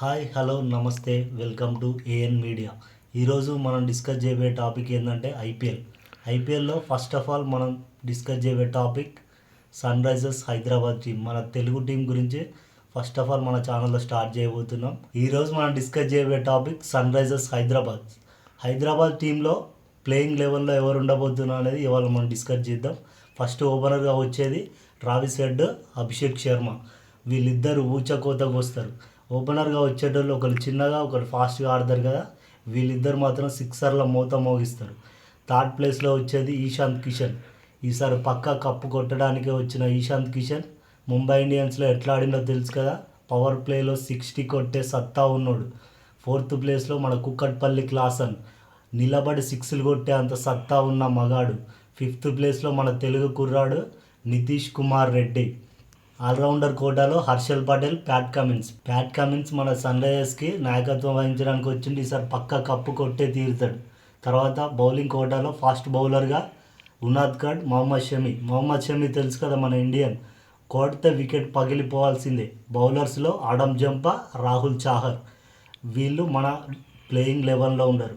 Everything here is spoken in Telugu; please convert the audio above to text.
హాయ్ హలో నమస్తే వెల్కమ్ టు ఏఎన్ మీడియా. ఈరోజు మనం డిస్కస్ చేయబోయే టాపిక్ ఏంటంటే ఐపీఎల్లో ఫస్ట్ ఆఫ్ ఆల్ మనం డిస్కస్ చేయబోయే topic Sunrisers Hyderabad team, మన తెలుగు టీం గురించి ఫస్ట్ ఆఫ్ ఆల్ మన ఛానల్లో స్టార్ట్ చేయబోతున్నాం. ఈరోజు మనం డిస్కస్ చేయబోయే టాపిక్ సన్ రైజర్స్ హైదరాబాద్ టీంలో ప్లేయింగ్ లెవెల్లో ఎవరు ఉండబోతున్నారు అనేది ఇవాళ మనం డిస్కస్ చేద్దాం. ఫస్ట్ ఓపెనర్గా వచ్చేది ట్రావిస్ హెడ్, అభిషేక్ శర్మ. వీళ్ళిద్దరు ఊచకోతకు వస్తారు. ఓపెనర్గా వచ్చేటోళ్ళు ఒకరు చిన్నగా ఒకరు ఫాస్ట్గా ఆడతారు కదా, వీళ్ళిద్దరు మాత్రం సిక్సర్ల మోత మోగిస్తారు. థర్డ్ ప్లేస్లో వచ్చేది ఈశాంత్ కిషన్. ఈసారి పక్కా కప్పు కొట్టడానికే వచ్చిన ఈశాంత్ కిషన్ ముంబై ఇండియన్స్లో ఎట్లా ఆడిందో తెలుసు కదా, పవర్ ప్లేలో 60 కొట్టే సత్తా ఉన్నాడు. ఫోర్త్ ప్లేస్లో మన కుక్కట్పల్లి క్లాసన్, నిలబడి సిక్స్లు కొట్టే అంత సత్తా ఉన్న మగాడు. ఫిఫ్త్ ప్లేస్లో మన తెలుగు కుర్రాడు నితీష్ కుమార్ రెడ్డి. ఆల్రౌండర్ కోటాలో హర్షల్ పటేల్, ప్యాట్ కమిన్స్ మన సన్ రైజర్స్కి నాయకత్వం వహించడానికి వచ్చింది. ఈసారి పక్క కప్పు కొట్టే తీరుతాడు. తర్వాత బౌలింగ్ కోటాలో ఫాస్ట్ బౌలర్గా ఉనాద్కడ్, మొహమ్మద్ షమి తెలుసు కదా మన ఇండియన్, కొడితే వికెట్ పగిలిపోవాల్సిందే. బౌలర్స్లో ఆడమ్ జంపా, రాహుల్ చాహర్. వీళ్ళు మన ప్లేయింగ్ లెవెన్లో ఉండరు.